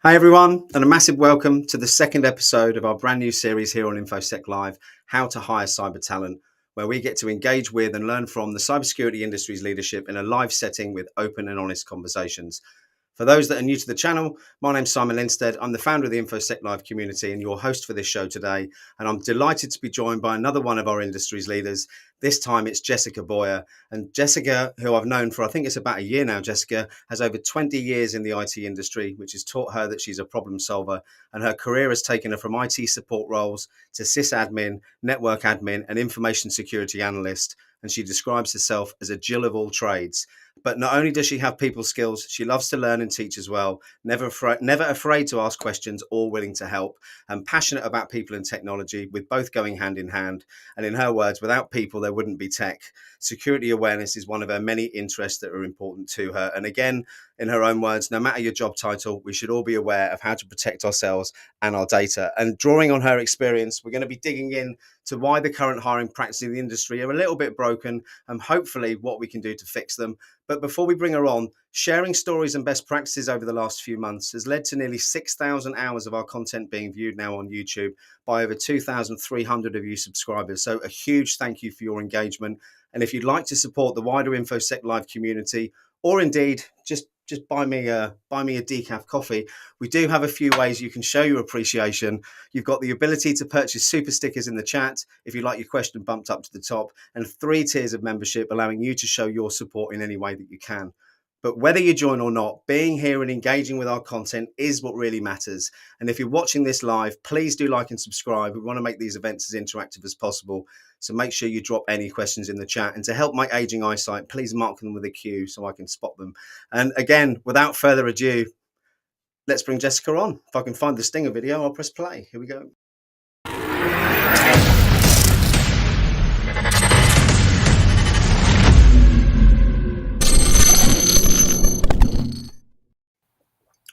Hi everyone, and a massive welcome to the second episode of our brand new series here on InfoSec Live, How to Hire Cyber Talent, where we get to engage with and learn from the cybersecurity industry's leadership in a live setting with open and honest conversations. For those that are new to the channel, my name's Simon Lindstead. I'm the founder of the InfoSec Live community and your host for this show today. And I'm delighted to be joined by another one of our industry's leaders. This time it's Jessica Boyer. And Jessica, who I've known for, I think it's about a year now, Jessica, has over 20 years in the IT industry, which has taught her that she's a problem solver. And her career has taken her from IT support roles to sysadmin, network admin, and information security analyst. And she describes herself as a Jill of all trades. But not only does she have people skills, she loves to learn and teach as well, never afraid to ask questions or willing to help, and passionate about people and technology, with both going hand in hand. And in her words, without people, there wouldn't be tech. Security awareness is one of her many interests that are important to her. And again, in her own words, no matter your job title, we should all be aware of how to protect ourselves and our data. And drawing on her experience, we're going to be digging in to why the current hiring practices in the industry are a little bit broken, and hopefully what we can do to fix them. But before we bring her on, sharing stories and best practices over the last few months has led to nearly 6,000 hours of our content being viewed now on YouTube by over 2,300 of you subscribers. So a huge thank you for your engagement. And if you'd like to support the wider InfoSec Live community, or indeed just buy me a decaf coffee, we do have a few ways you can show your appreciation. You've got the ability to purchase super stickers in the chat if you like your question bumped up to the top, and 3 tiers of membership allowing you to show your support in any way that you can. But whether you join or not, being here and engaging with our content is what really matters. And if you're watching this live, please do like and subscribe. We want to make these events as interactive as possible. So make sure you drop any questions in the chat. And to help my aging eyesight, please mark them with a Q so I can spot them. And again, without further ado, let's bring Jessica on. If I can find the stinger video, I'll press play. Here we go.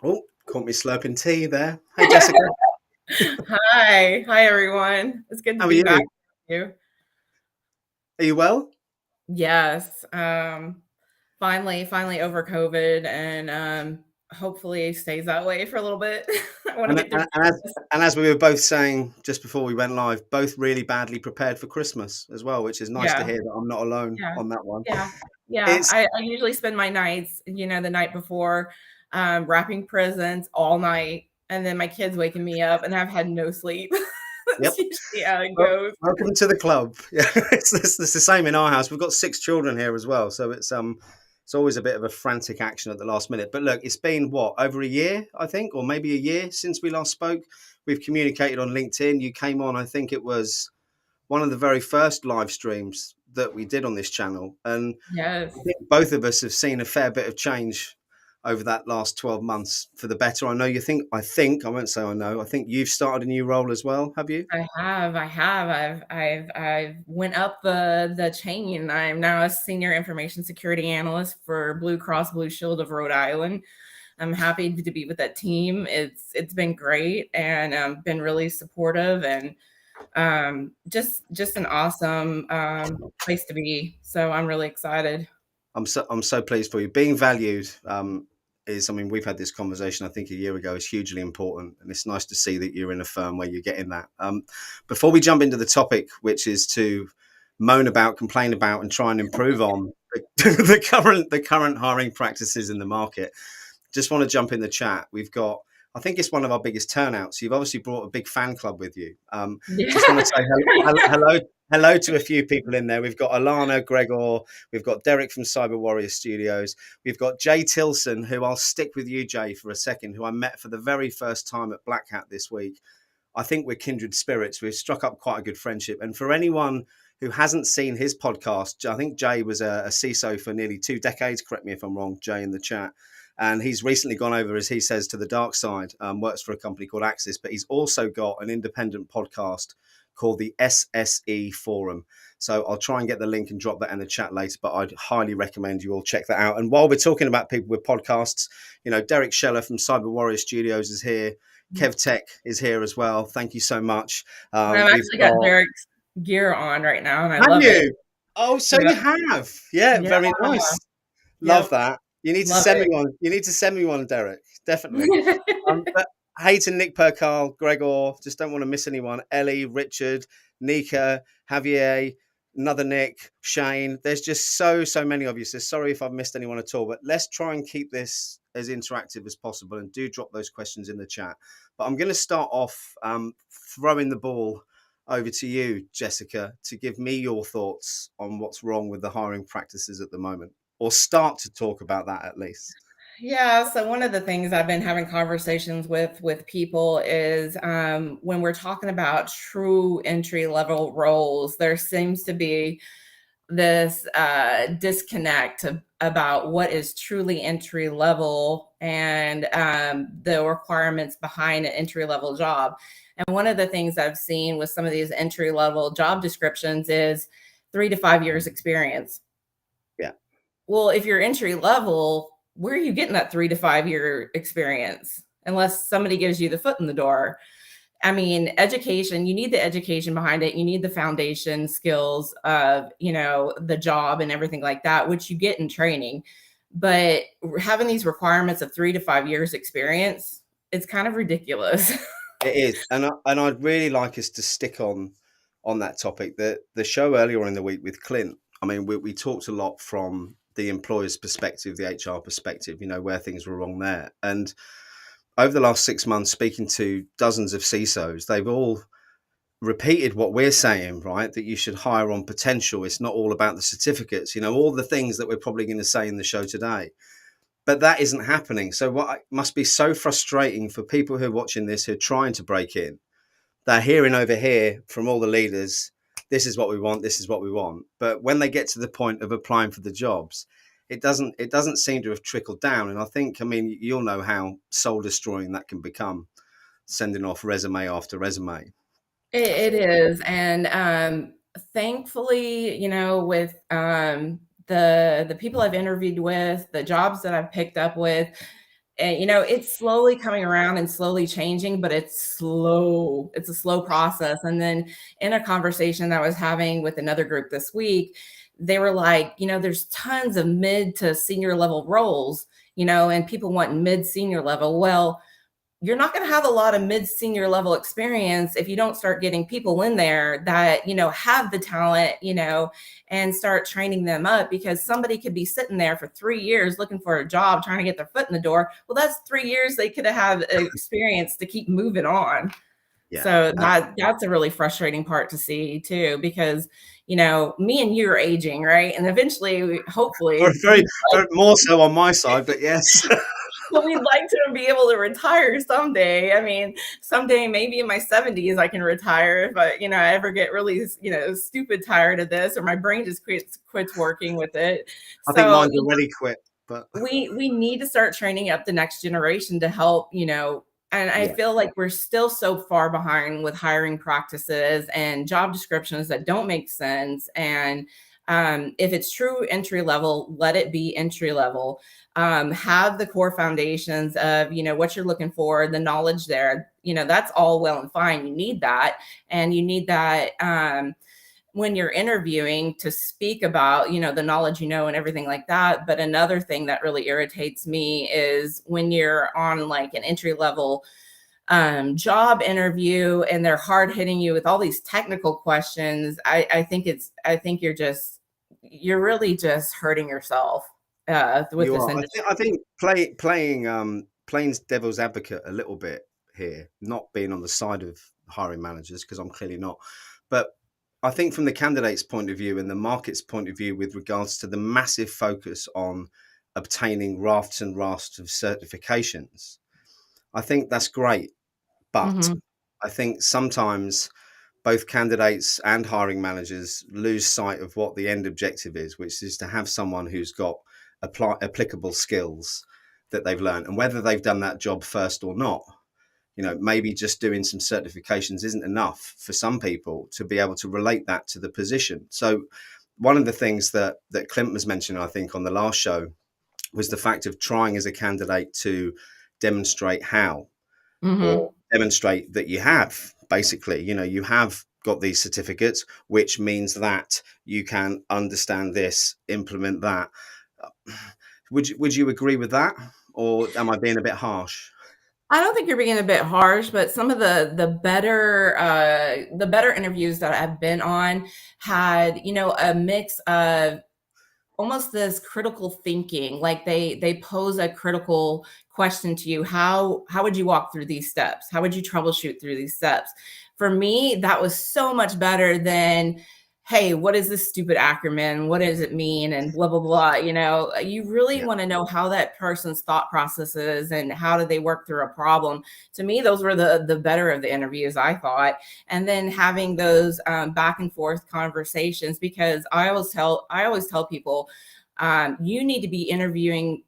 Oh, caught me slurping tea there. Hey, Jessica. Hi everyone. It's good to be back with you. Are you well? Yes. Finally over COVID, and hopefully it stays that way for a little bit. I want to get through. And as we were both saying just before we went live, both really badly prepared for Christmas as well, which is nice to hear that I'm not alone on that one. Yeah. I usually spend my nights, the night before, wrapping presents all night, and then my kids waking me up, and I've had no sleep. That's usually how it goes. Welcome to the club. Yeah, it's the same in our house. We've got 6 children here as well, so it's always a bit of a frantic action at the last minute. But look, it's been over a year, I think, or maybe a year since we last spoke. We've communicated on LinkedIn. You came on, I think it was one of the very first live streams that we did on this channel, and yes, I think both of us have seen a fair bit of change over that last 12 months for the better. I know you think, I won't say I know, I think you've started a new role as well, have you? I have. I've went up the chain. I'm now a senior information security analyst for Blue Cross Blue Shield of Rhode Island. I'm happy to be with that team. It's been great, and been really supportive, and just an awesome place to be. So I'm really excited. I'm so pleased for you. Being valued we've had this conversation, I think a year ago, is hugely important. And it's nice to see that you're in a firm where you're getting that. Before we jump into the topic, which is to moan about, complain about, and try and improve on the current hiring practices in the market, just want to jump in the chat. We've got, I think it's one of our biggest turnouts. You've obviously brought a big fan club with you. Just want to say hello to a few people in there. We've got Alana, Gregor, we've got Derek from Cyber Warrior Studios. We've got Jay Tilson, who I'll stick with you, Jay, for a second, who I met for the very first time at Black Hat this week. I think we're kindred spirits. We've struck up quite a good friendship. And for anyone who hasn't seen his podcast, I think Jay was a CISO for nearly 2 decades. Correct me if I'm wrong, Jay, in the chat. And he's recently gone over, as he says, to the dark side, works for a company called Axis, but he's also got an independent podcast called the SSE Forum. So I'll try and get the link and drop that in the chat later, but I'd highly recommend you all check that out. And while we're talking about people with podcasts, Derek Scheller from Cyber Warrior Studios is here. Kev Tech is here as well. Thank you so much. I've actually got Derek's gear on right now, and I love it. Oh, so Yep. you have. Yeah, very nice. Love that. You need to send me one. You need to send me one, Derek. Definitely. But hey to Nick Percal, Gregor, just don't want to miss anyone. Ellie, Richard, Nika, Javier, another Nick, Shane. There's just so many of you. So sorry if I've missed anyone at all, but let's try and keep this as interactive as possible, and do drop those questions in the chat. But I'm going to start off throwing the ball over to you, Jessica, to give me your thoughts on what's wrong with the hiring practices at the moment, or start to talk about that at least. Yeah, so one of the things I've been having conversations with people is when we're talking about true entry level roles, there seems to be this disconnect about what is truly entry level and the requirements behind an entry level job. And one of the things I've seen with some of these entry level job descriptions is 3 to 5 years experience. Yeah. Well, if you're entry level, where are you getting that 3 to 5 year experience? Unless somebody gives you the foot in the door. I mean, education, you need the education behind it. You need the foundation skills of, the job and everything like that, which you get in training. But having these requirements of 3 to 5 years experience, it's kind of ridiculous. It is. And I'd really like us to stick on that topic. The show earlier in the week with Clint, I mean, we talked a lot from the employer's perspective, the HR perspective, where things were wrong there. And over the last 6 months, speaking to dozens of CISOs, they've all repeated what we're saying, right? That you should hire on potential. It's not all about the certificates, all the things that we're probably going to say in the show today. But that isn't happening. So what must be so frustrating for people who are watching this, who are trying to break in, they're hearing over here from all the leaders, this is what we want, this is what we want. But when they get to the point of applying for the jobs, it doesn't seem to have trickled down. And I think, you'll know how soul destroying that can become, sending off resume after resume. It is. And thankfully, with the people I've interviewed with, the jobs that I've picked up with, and it's slowly coming around and slowly changing, but it's slow. It's a slow process. And then in a conversation that I was having with another group this week, they were like, there's tons of mid to senior level roles, and people want mid senior level. Well, you're not going to have a lot of mid senior level experience if you don't start getting people in there that, have the talent, and start training them up, because somebody could be sitting there for 3 years looking for a job, trying to get their foot in the door. Well, that's 3 years they could have had experience to keep moving on. Yeah, so that's a really frustrating part to see too, because, me and you are aging, right? And eventually, hopefully, very more so on my side, but yes. Well, we'd like to be able to retire someday. I mean, someday, maybe in my 70s, I can retire if I ever get really, stupid tired of this, or my brain just quits working with it. I think mine's already quit. But we need to start training up the next generation to help, and I feel like we're still so far behind with hiring practices and job descriptions that don't make sense. And if it's true entry level, let it be entry level. Have the core foundations of, what you're looking for, the knowledge there, that's all well and fine. You need that. And you need that when you're interviewing to speak about, the knowledge, and everything like that. But another thing that really irritates me is when you're on like an entry level job interview and they're hard hitting you with all these technical questions. I think you're really just hurting yourself with this industry. I think playing devil's advocate a little bit here, not being on the side of hiring managers, because I'm clearly not, but I think from the candidate's point of view and the market's point of view, with regards to the massive focus on obtaining rafts and rafts of certifications, I think that's great. But I think sometimes both candidates and hiring managers lose sight of what the end objective is, which is to have someone who's got applicable skills that they've learned, and whether they've done that job first or not. Maybe just doing some certifications isn't enough for some people to be able to relate that to the position. So one of the things that Clint was mentioning, I think, on the last show was the fact of trying as a candidate to demonstrate how, Mm-hmm. or demonstrate that you have, basically, you have got these certificates, which means that you can understand this, implement that. Would you agree with that, or am I being a bit harsh? I don't think you're being a bit harsh, but some of the better interviews that I've been on had, a mix of almost this critical thinking. Like they pose a critical question to you. How would you walk through these steps? How would you troubleshoot through these steps? For me, that was so much better than, hey, what is this stupid acronym? What does it mean? And blah blah blah. You really Yeah. want to know how that person's thought processes and how do they work through a problem. To me, those were the better of the interviews, I thought. And then having those back and forth conversations, because I always tell people, you need to be interviewing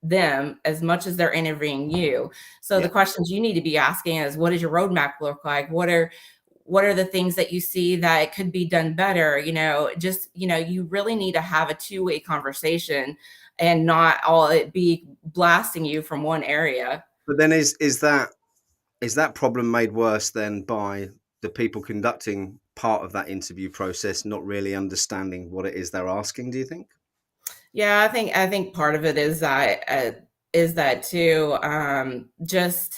them as much as they're interviewing you. So the Yeah. questions you need to be asking is, what does your roadmap look like? What are the things that you see that could be done better? You really need to have a two-way conversation and not all it be blasting you from one area. But then is that problem made worse then by the people conducting part of that interview process not really understanding what it is they're asking, do you think? Yeah, I think part of it is that too. Just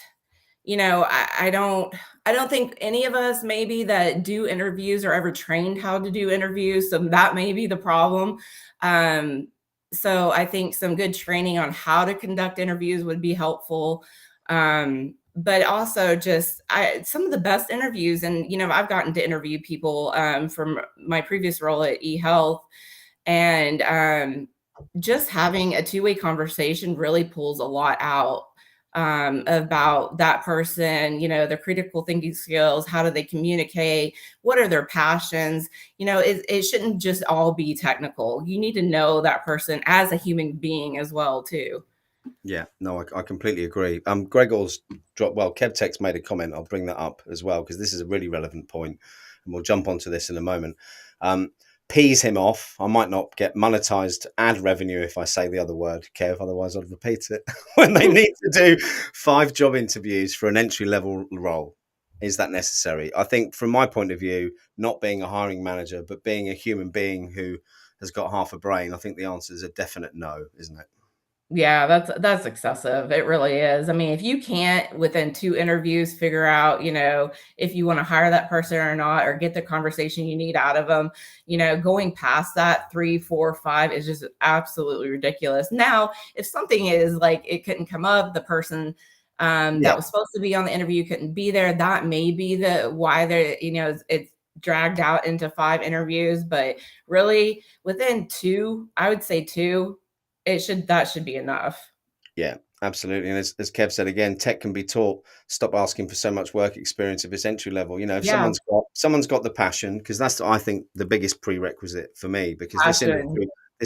I don't think any of us maybe that do interviews are ever trained how to do interviews, so that may be the problem. Um, so I think some good training on how to conduct interviews would be helpful. But also just some of the best interviews, and I've gotten to interview people from my previous role at eHealth, and just having a two-way conversation really pulls a lot out about that person, their critical thinking skills, how do they communicate, what are their passions. It shouldn't just all be technical. You need to know that person as a human being as well too. Yeah, no, I completely agree. Gregor's dropped. Well, KevTech's made a comment. I'll bring that up as well because this is a really relevant point, and we'll jump onto this in a moment. Um, Peas him off. I might not get monetized ad revenue if I say the other word, Kev. Otherwise, I'd repeat it. When they need to do 5 job interviews for an entry level role, is that necessary? I think, from my point of view, not being a hiring manager, but being a human being who has got half a brain, I think the answer is a definite no, isn't it? Yeah, that's excessive. It really is. I mean, if you can't within 2 interviews figure out, if you wanna hire that person or not, or get the conversation you need out of them, going past that 3, 4, 5 is just absolutely ridiculous. Now, if something is like it couldn't come up, the person Yeah. that was supposed to be on the interview couldn't be there, that may be the why they're, it's dragged out into 5 interviews, but really within 2, I would say 2, that should be enough. Yeah, absolutely. And as Kev said again, tech can be taught. Stop asking for so much work experience if it's entry level. If Yeah, someone's got the passion, because that's I think the biggest prerequisite for me. Because this passion.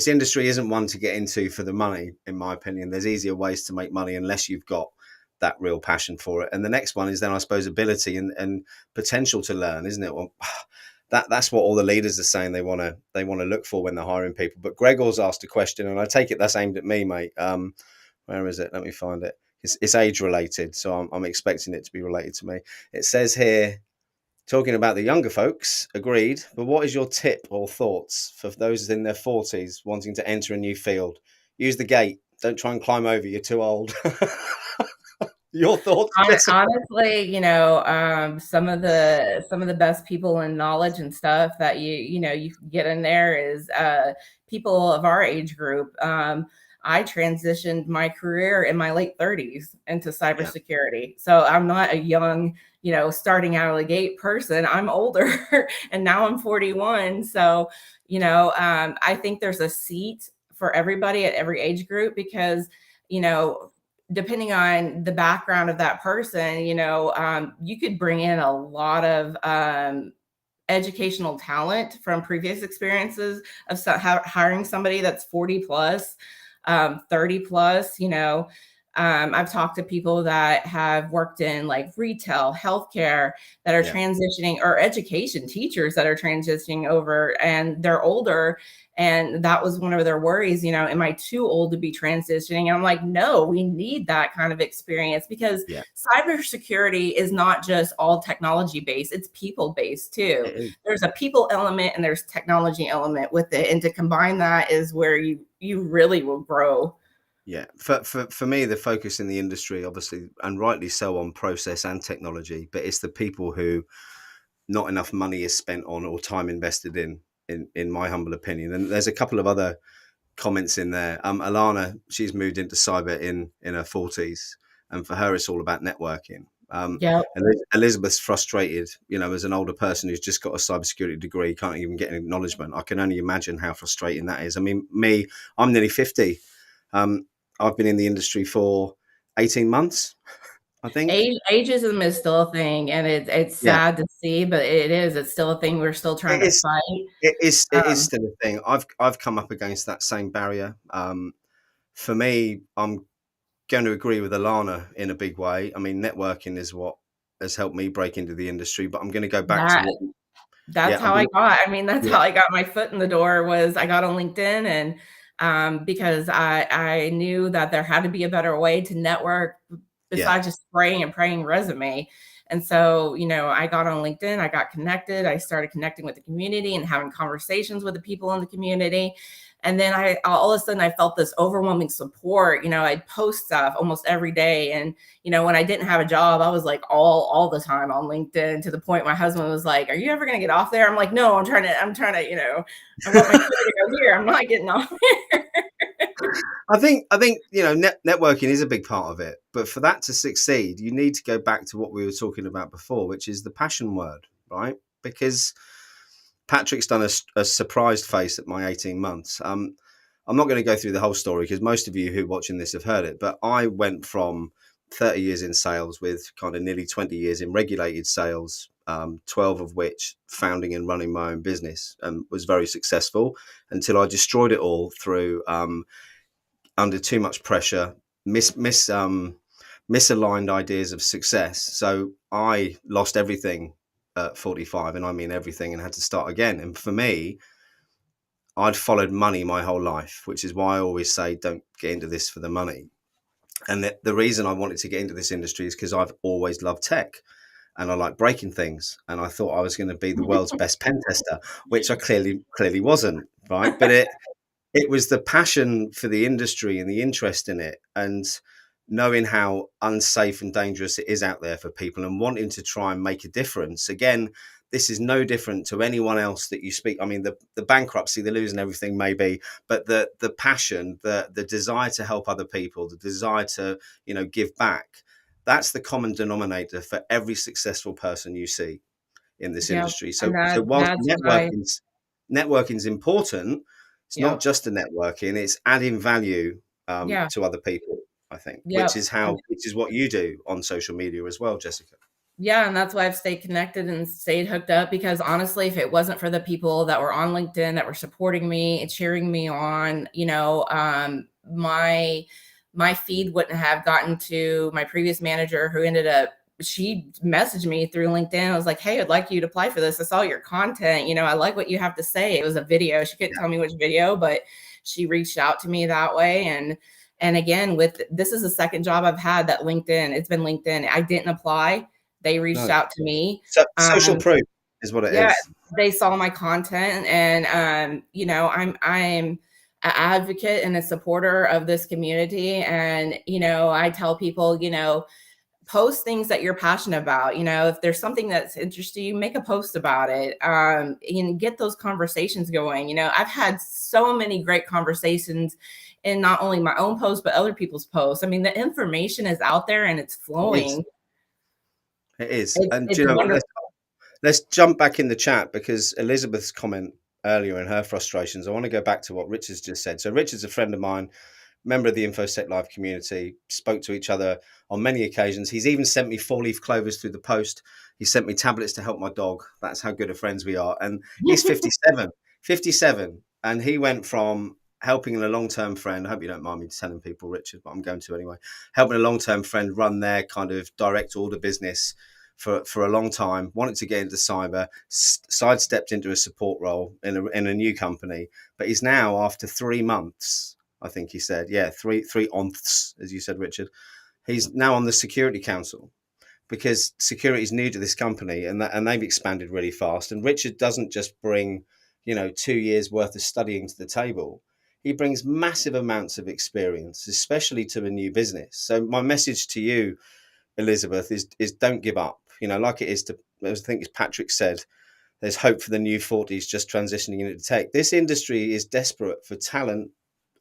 industry isn't one to get into for the money, in my opinion. There's easier ways to make money unless you've got that real passion for it. And the next one is then I suppose ability and potential to learn, isn't it? Well, that's what all the leaders are saying they want to look for when they're hiring people. But Gregor's asked a question, and I take it that's aimed at me, mate. Where is it? Let me find it. It's age related, so I'm expecting it to be related to me. It says here, talking about the younger folks, agreed. But what is your tip or thoughts for those in their 40s wanting to enter a new field? Use the gate. Don't try and climb over. You're too old. Your thoughts, Jessica? Honestly, some of the best people in knowledge and stuff that you can get in there is people of our age group. I transitioned my career in my late 30s into Yeah, cybersecurity. So I'm not a young, starting out of the gate person. I'm older and now I'm 41. So, I think there's a seat for everybody at every age group because, you know, depending on the background of that person, you could bring in a lot of educational talent from previous experiences of hiring somebody that's 40 plus, 30 plus, I've talked to people that have worked in like retail, healthcare, that are Yeah. transitioning, or education teachers that are transitioning over, and they're older. And that was one of their worries, am I too old to be transitioning? And I'm like, no, we need that kind of experience, because Yeah. cybersecurity is not just all technology based, it's people based too. It is. There's a people element and there's technology element with it. And to combine that is where you really will grow. Yeah, for me, the focus in the industry, obviously, and rightly so, on process and technology, but it's the people who not enough money is spent on or time invested in my humble opinion. And there's a couple of other comments in there. Alana, she's moved into cyber in her 40s, and for her, it's all about networking. Yeah. Elizabeth's frustrated, as an older person who's just got a cybersecurity degree, can't even get an acknowledgement. I can only imagine how frustrating that is. I mean, I'm nearly 50. Um, I've been in the industry for 18 months, I think. Ageism is still a thing, and it's Yeah, sad to see, but it is. It's still a thing we're still trying it to is. fight. It is Um, still a thing. I've come up against that same barrier. For me, I'm going to agree with Alana in a big way. I mean, networking is what has helped me break into the industry. But I'm going to go back to that what. That's Yeah, I'm how going I to. got. I mean, that's Yeah, how I got my foot in the door. Was I got on LinkedIn, and because I knew that there had to be a better way to network yeah, besides just spraying and praying resume. And so, I got on LinkedIn, I got connected, I started connecting with the community and having conversations with the people in the community. And then I all of a sudden I felt this overwhelming support. I'd post stuff almost every day. And when I didn't have a job, I was like all the time on LinkedIn, to the point my husband was like, "Are you ever going to get off there?" I'm like, "No, I'm trying to, I want my kid to go here. I'm not getting off here." I think networking is a big part of it, but for that to succeed, you need to go back to what we were talking about before, which is the passion word, right? Because Patrick's done a surprised face at my 18 months. I'm not going to go through the whole story because most of you who are watching this have heard it, but I went from 30 years in sales with kind of nearly 20 years in regulated sales, 12 of which founding and running my own business, and was very successful until I destroyed it all through under too much pressure, misaligned ideas of success. So I lost everything at 45, and I mean everything, and had to start again. And for me, I'd followed money my whole life, which is why I always say don't get into this for the money. And the reason I wanted to get into this industry is because I've always loved tech and I like breaking things. And I thought I was going to be the world's best pen tester, which I clearly wasn't, right? But it was the passion for the industry and the interest in it, and knowing how unsafe and dangerous it is out there for people, and wanting to try and make a difference. Again, this is no different to anyone else that you speak. I mean, the bankruptcy, the losing everything, maybe, but the passion, the desire to help other people, the desire to give back. That's the common denominator for every successful person you see in this Yeah, industry. and So whilst that's what I networking's important, it's not yeah, just a networking; it's adding value yeah, to other people. I think, yeah. which is what you do on social media as well, Jessica. Yeah, and that's why I've stayed connected and stayed hooked up, because honestly, if it wasn't for the people that were on LinkedIn that were supporting me and cheering me on, my feed wouldn't have gotten to my previous manager, who ended up, she messaged me through LinkedIn. I was like, "Hey, I'd like you to apply for this. I saw your content. I like what you have to say." It was a video. She couldn't tell me which video, but she reached out to me that way. And again, with this is the second job I've had that LinkedIn, it's been LinkedIn. I didn't apply, they reached No, out to me. so social proof is what it Yeah, is. they saw my content, and I'm an advocate and a supporter of this community. And I tell people, post things that you're passionate about. If there's something that's interesting you, make a post about it, and get those conversations going. I've had so many great conversations in not only my own posts but other people's posts. I mean, the information is out there and it's It is. flowing. It is. It's And do it's you know what? wonderful. Let's jump back in the chat because Elizabeth's comment earlier and her frustrations. I want to go back to what Richard's just said. So Richard's a friend of mine. member of the InfoSec Live community, spoke to each other on many occasions. He's even sent me 4-leaf clovers through the post. He sent me tablets to help my dog. That's how good of friends we are. And he's 57, 57. And he went from helping a long-term friend. I hope you don't mind me telling people, Richard, but I'm going to anyway. Helping a long-term friend run their kind of direct order business for a long time, wanted to get into cyber, sidestepped into a support role in a new company, but he's now, after 3 months, I think he said, yeah, three onths, as you said, Richard, he's now on the Security Council, because security is new to this company, and they've expanded really fast. And Richard doesn't just bring, 2 years worth of studying to the table. He brings massive amounts of experience, especially to a new business. So my message to you, Elizabeth, is don't give up. Like it is to, I think as Patrick said, there's hope for the new 40s just transitioning into tech. This industry is desperate for talent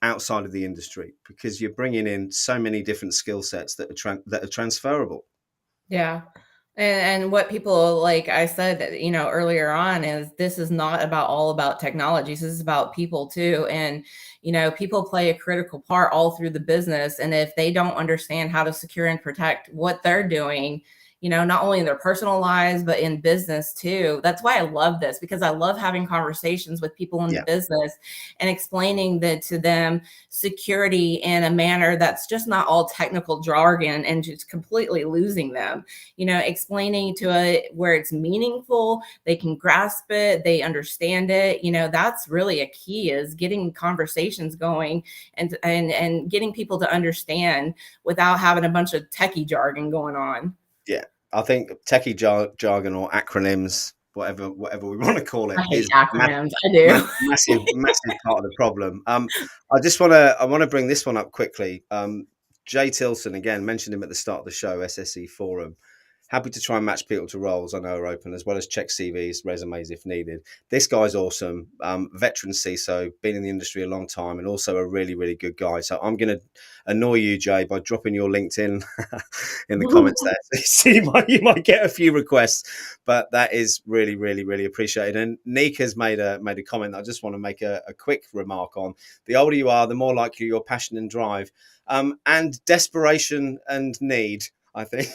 outside of the industry, because you're bringing in so many different skill sets that are transferable. Yeah. And what people, like I said, earlier on, is this is not all about technologies. This is about people too. And, people play a critical part all through the business. And if they don't understand how to secure and protect what they're doing, not only in their personal lives, but in business too. That's why I love this, because I love having conversations with people in the business and explaining to them security in a manner that's just not all technical jargon and just completely losing them, explaining to it where it's meaningful, they can grasp it, they understand it. That's really a key, is getting conversations going and getting people to understand without having a bunch of techie jargon going on. Yeah, I think techie jargon or acronyms, whatever we want to call it, I hate is acronyms. I do. massive part of the problem. I want to bring this one up quickly. Jay Tilson, again, mentioned him at the start of the show, SSE Forum. Happy to try and match people to roles I know are open, as well as check CVs, resumes if needed. This guy's awesome. Veteran CISO, been in the industry a long time, and also a really, really good guy. So I'm going to annoy you, Jay, by dropping your LinkedIn in the comments there. So you might get a few requests, but that is really, really, really appreciated. And Nick has made a comment that I just want to make a quick remark on. The older you are, the more likely your passion and drive, and desperation and need, I think.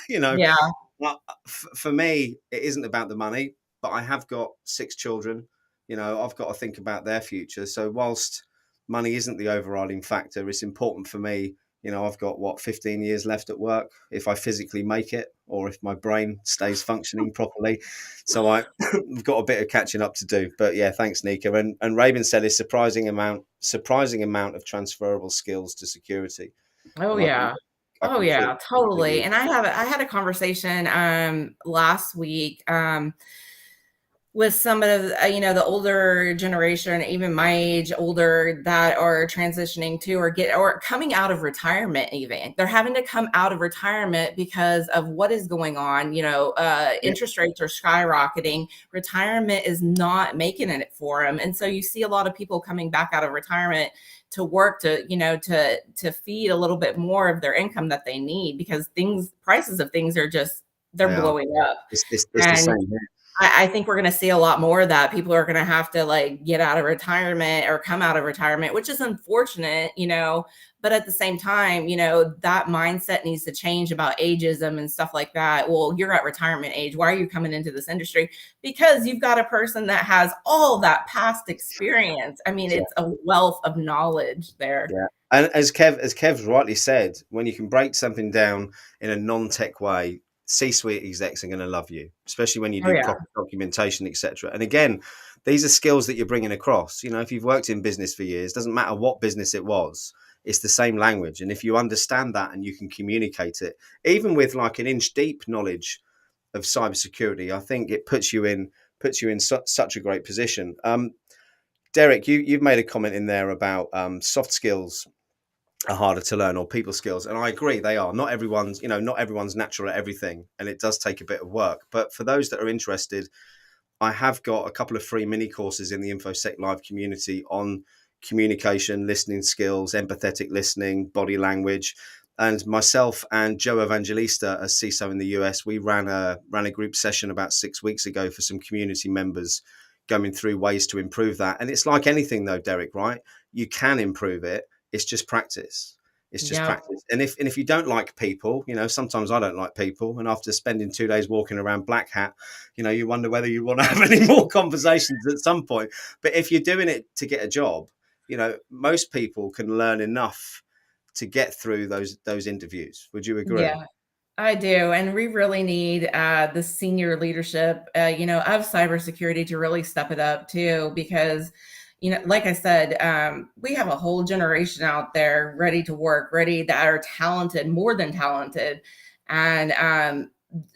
Yeah. Well, for me, it isn't about the money, but I have got 6 children. I've got to think about their future. So whilst money isn't the overriding factor, it's important for me. I've got 15 years left at work, if I physically make it, or if my brain stays functioning properly. So I've got a bit of catching up to do. But yeah, thanks, Nika. And Raven said a surprising amount of transferable skills to security. Oh, And yeah. I Oh, completely yeah, agree. totally. And I had a conversation last week with some of the older generation, even my age, older, that are transitioning to or coming out of retirement. Even they're having to come out of retirement because of what is going on. Interest rates are skyrocketing. Retirement is not making it for them, and so you see a lot of people coming back out of retirement to work to feed a little bit more of their income that they need, because prices of things are just, they're blowing up. It's the And same here. I think we're going to see a lot more of that. People are going to have to get out of retirement or come out of retirement, which is unfortunate, but at the same time, that mindset needs to change about ageism and stuff like that. Well, you're at retirement age. Why are you coming into this industry? Because you've got a person that has all that past experience. I mean, it's a wealth of knowledge there. Yeah. And as Kev rightly said, when you can break something down in a non-tech way, C-suite execs are going to love you, especially when you Oh, do yeah. proper documentation, etc. And again, these are skills that you're bringing across. If you've worked in business for years, doesn't matter what business it was, it's the same language. And if you understand that and you can communicate it, even with like an inch deep knowledge of cybersecurity, I think it puts you in such a great position. Derek, you've made a comment in there about soft skills are harder to learn, or people skills, and I agree, they are. Not everyone's natural at everything, and it does take a bit of work. But for those that are interested, I have got a couple of free mini courses in the InfoSec Live community on communication, listening skills, empathetic listening, body language. And myself and Joe Evangelista, as CISO in the US, we ran a group session about 6 weeks ago for some community members, going through ways to improve that. And it's like anything though, Derek, right? You can improve it. It's just practice. It's just Yep. practice. And if you don't like people, sometimes I don't like people. And after spending 2 days walking around Black Hat, you wonder whether you want to have any more conversations at some point. But if you're doing it to get a job, most people can learn enough to get through those interviews. Would you agree? Yeah. I do, and we really need the senior leadership, of cybersecurity to really step it up too, because, like I said, we have a whole generation out there ready to work, ready that are talented, more than talented, and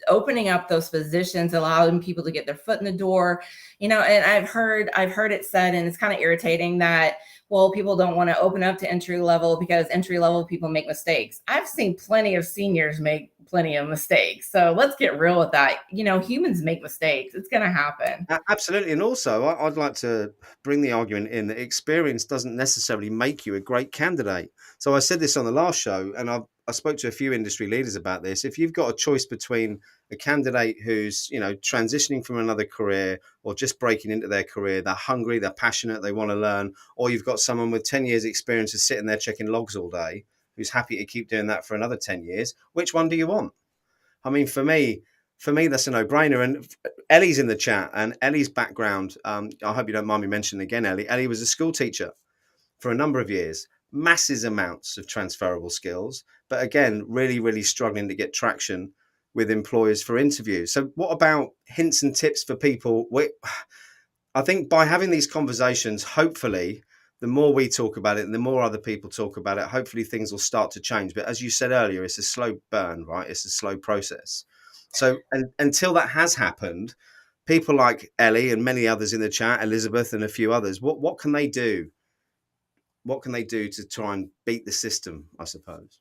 opening up those positions, allowing people to get their foot in the door, and I've heard it said, and it's kind of irritating that, well, people don't want to open up to entry level because entry level people make mistakes. I've seen plenty of seniors make plenty of mistakes. So let's get real with that. Humans make mistakes. It's going to happen. Absolutely. And also, I'd like to bring the argument in that experience doesn't necessarily make you a great candidate. So I said this on the last show, and I spoke to a few industry leaders about this. If you've got a choice between a candidate who's, transitioning from another career or just breaking into their career, they're hungry, they're passionate, they want to learn, or you've got someone with 10 years experience of sitting there checking logs all day, who's happy to keep doing that for another 10 years, which one do you want? I mean, for me, that's a no-brainer. And Ellie's in the chat, and Ellie's background. I hope you don't mind me mentioning again, Ellie. Ellie was a school teacher for a number of years, massive amounts of transferable skills, but again, really, really struggling to get traction with employers for interviews. So, what about hints and tips for people? I think by having these conversations, hopefully, the more we talk about it and the more other people talk about it, hopefully things will start to change. But as you said earlier, it's a slow burn, right? It's a slow process. So until that has happened, people like Ellie and many others in the chat, Elizabeth and a few others, what can they do? What can they do to try and beat the system, I suppose?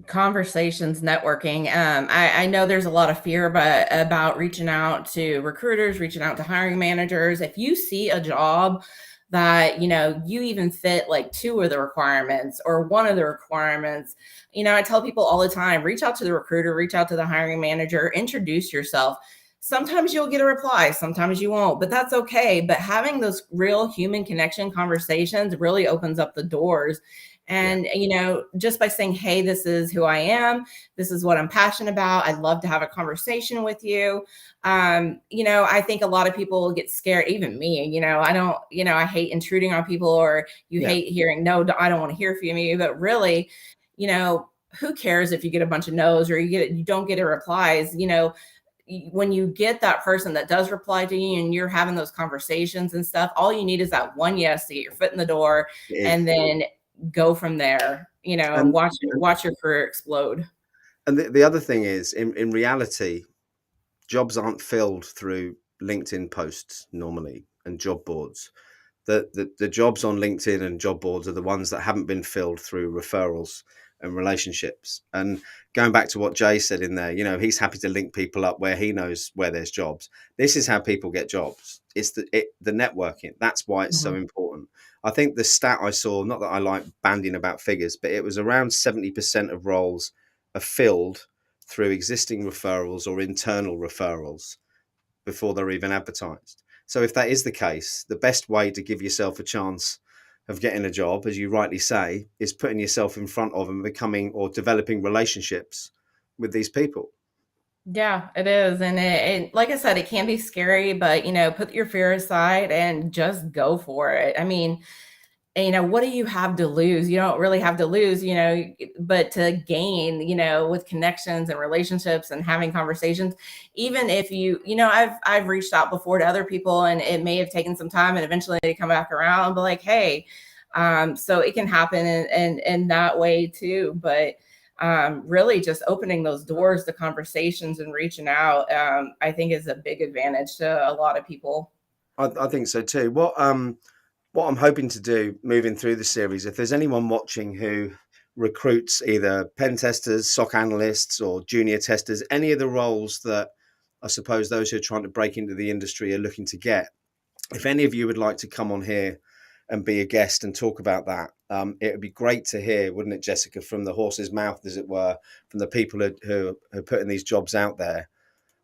Conversations, networking. I know there's a lot of fear about reaching out to recruiters, reaching out to hiring managers. If you see a job that you even fit like two of the requirements or one of the requirements, I tell people all the time, reach out to the recruiter, reach out to the hiring manager, introduce yourself. Sometimes you'll get a reply, sometimes you won't, but that's okay. But having those real human connection conversations really opens up the doors. Yeah. And, just by saying, hey, this is who I am, this is what I'm passionate about, I'd love to have a conversation with you. I think a lot of people get scared, even me, I don't, I hate intruding on people, or you Yeah. hate hearing, no, I don't want to hear from you. But really, who cares if you get a bunch of no's or you don't get a replies, when you get that person that does reply to you and you're having those conversations and stuff, all you need is that one yes to get your foot in the door, It is. and then go from there, and And watch your career explode. and the other thing is, in reality, jobs aren't filled through LinkedIn posts normally and job boards. The jobs on LinkedIn and job boards are the ones that haven't been filled through referrals and relationships. And going back to what Jay said in there, he's happy to link people up where he knows where there's jobs. This is how people get jobs. It's the networking. That's why it's so Mhm. important. I think the stat I saw, not that I like banding about figures, but it was around 70% of roles are filled through existing referrals or internal referrals before they're even advertised. So if that is the case, the best way to give yourself a chance of getting a job, as you rightly say, is putting yourself in front of and becoming or developing relationships with these people. Yeah, it is. And like I said, it can be scary, but put your fear aside and just go for it. I mean, what do you have to lose? You don't really have to lose, but to gain, with connections and relationships and having conversations. Even if I've reached out before to other people, and it may have taken some time, and eventually they come back around and be like, hey, so it can happen in that way too. But really just opening those doors to conversations and reaching out, I think is a big advantage to a lot of people. I think so too. What I'm hoping to do moving through the series, if there's anyone watching who recruits either pen testers, SOC analysts, or junior testers, any of the roles that I suppose those who are trying to break into the industry are looking to get, if any of you would like to come on here and be a guest and talk about that, it would be great to hear, wouldn't it, Jessica, from the horse's mouth, as it were, from the people who are putting these jobs out there,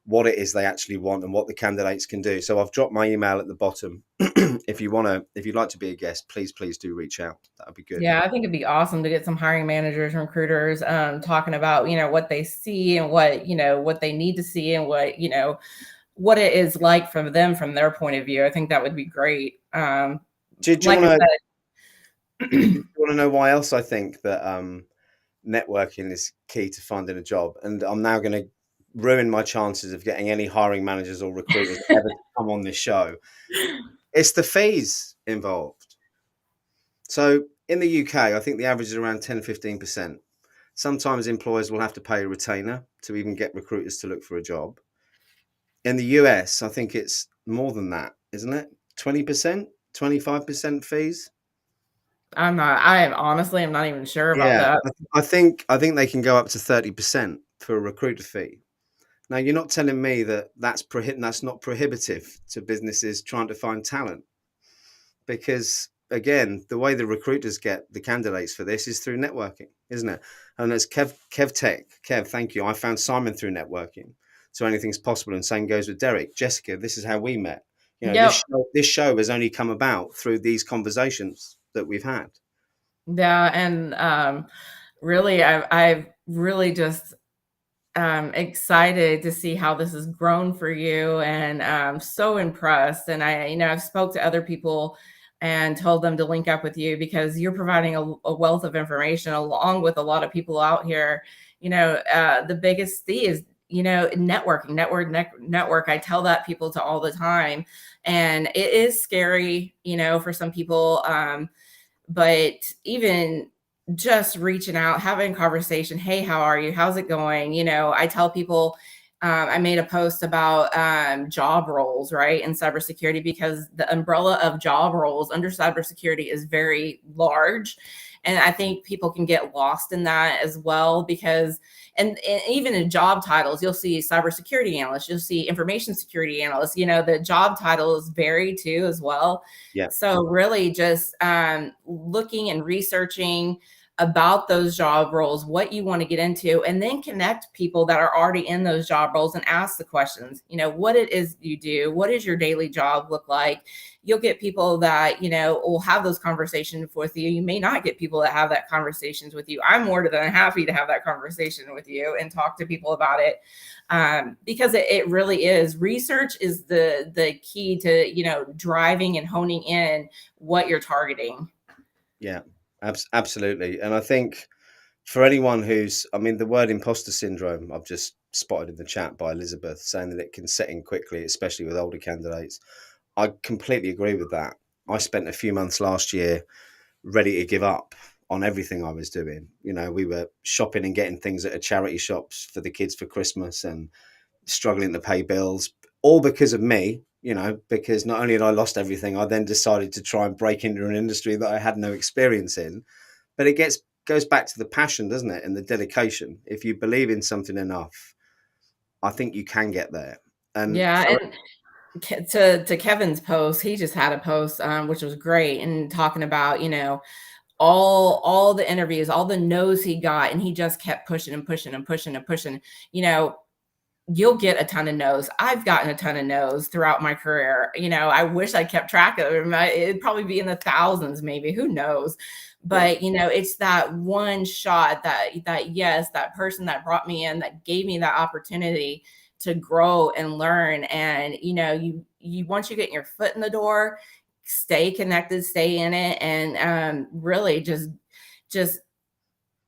what it is they actually want and what the candidates can do. So I've dropped my email at the bottom. If you'd like to be a guest, please do reach out. That would be good. Yeah, I think it'd be awesome to get some hiring managers and recruiters talking about, what they see and what they need to see and what it is like for them from their point of view. I think that would be great. Do you Like I want said, to know why else I think that networking is key to finding a job? And I'm now going to ruin my chances of getting any hiring managers or recruiters ever to come on this show. It's the fees involved. So in the UK, I think the average is around 10-15%. Sometimes employers will have to pay a retainer to even get recruiters to look for a job. In the US, I think it's more than that, isn't it? 20%, 25% fees. I honestly am not even sure about Yeah, that. I think they can go up to 30% for a recruiter fee. Now, you're not telling me that that's not prohibitive to businesses trying to find talent, because again, the way the recruiters get the candidates for this is through networking, isn't it? And as Kev, thank you. I found Simon through networking, so anything's possible. And same goes with Derek, Jessica. This is how we met. Yep. This show has only come about through these conversations that we've had. Yeah, and really, I've really just excited to see how this has grown for you, and so impressed. And I've spoke to other people and told them to link up with you because you're providing a wealth of information along with a lot of people out here. The biggest thing is network. I tell that people to all the time, and it is scary, for some people. But even just reaching out, having a conversation. Hey, how are you? How's it going? I tell people, I made a post about job roles, right, in cybersecurity, because the umbrella of job roles under cybersecurity is very large. And I think people can get lost in that as well, because, and even in job titles, you'll see cybersecurity analyst, you'll see information security analyst, the job titles vary too as well. Yeah. So really just looking and researching about those job roles, what you want to get into, and then connect people that are already in those job roles and ask the questions, what it is you do, what does your daily job look like? You'll get people that, will have those conversations with you. You may not get people that have that conversations with you. I'm more than happy to have that conversation with you and talk to people about it. Because it really is. Research is the key to, driving and honing in what you're targeting. Yeah, absolutely. And I think for anyone the word imposter syndrome, I've just spotted in the chat by Elizabeth saying that it can set in quickly, especially with older candidates. I completely agree with that. I spent a few months last year ready to give up on everything I was doing. We were shopping and getting things at a charity shops for the kids for Christmas and struggling to pay bills, all because of me, because not only had I lost everything, I then decided to try and break into an industry that I had no experience in. But it goes back to the passion, doesn't it? And the dedication. If you believe in something enough, I think you can get there. And Yeah, and to Kevin's post, he just had a post which was great, and talking about all the interviews, all the no's he got, and he just kept pushing and pushing and pushing and pushing. You'll get a ton of no's. I've gotten a ton of no's throughout my career. I wish I kept track of them. It'd probably be in the thousands, maybe, who knows? But it's that one shot that yes, that person that brought me in, that gave me that opportunity to grow and learn. And you once you get your foot in the door, stay connected, stay in it, and really just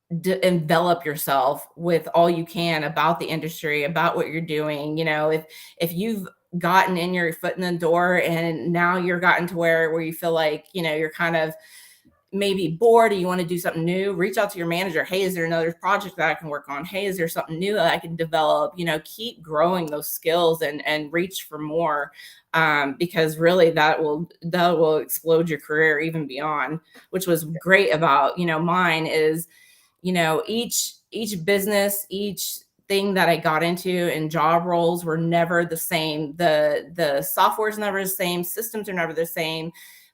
envelop yourself with all you can about the industry, about what you're doing. If you've gotten in your foot in the door and now you're gotten to where you feel like you're kind of maybe bored or you want to do something new, reach out to your manager. Hey, is there another project that I can work on? Hey, is there something new that I can develop? Keep growing those skills and reach for more, because really that will explode your career even beyond. Which was great about mine is each business, each thing that I got into and job roles were never the same. The software is never the same, systems are never the same.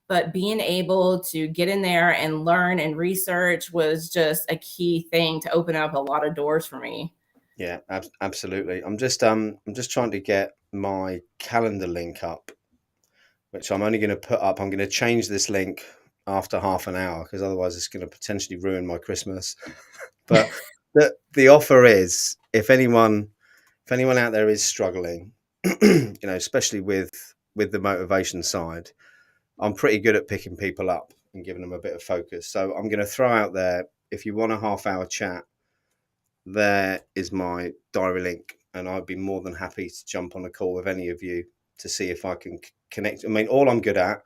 But being able to get in there and learn and research was just a key thing to open up a lot of doors for me. Yeah, absolutely. I'm just trying to get my calendar link up, which I'm only going to put up. I'm going to change this link after half an hour because otherwise it's going to potentially ruin my Christmas. But the offer is, if anyone out there is struggling, especially with the motivation side, I'm pretty good at picking people up and giving them a bit of focus. So I'm going to throw out there, if you want a half-hour chat, there is my diary link, and I'd be more than happy to jump on a call with any of you to see if I can connect. I mean, all I'm good at,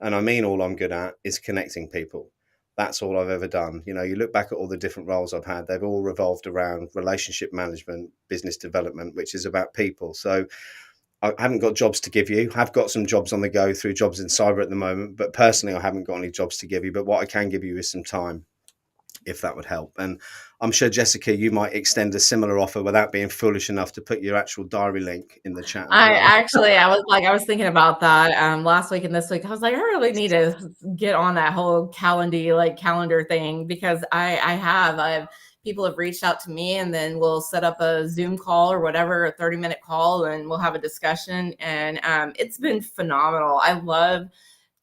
and I mean all I'm good at, is connecting people. That's all I've ever done. You look back at all the different roles I've had, they've all revolved around relationship management, business development, which is about people. So I haven't got jobs to give you. I've got some jobs on the go through jobs in cyber at the moment, but personally, I haven't got any jobs to give you. But what I can give you is some time, if that would help. And I'm sure, Jessica, you might extend a similar offer without being foolish enough to put your actual diary link in the chat as I well. actually, I was thinking about that last week and this week. I was like, I really need to get on that whole calendar thing because I've people have reached out to me and then we'll set up a Zoom call or whatever, a 30-minute call, and we'll have a discussion. And it's been phenomenal. I love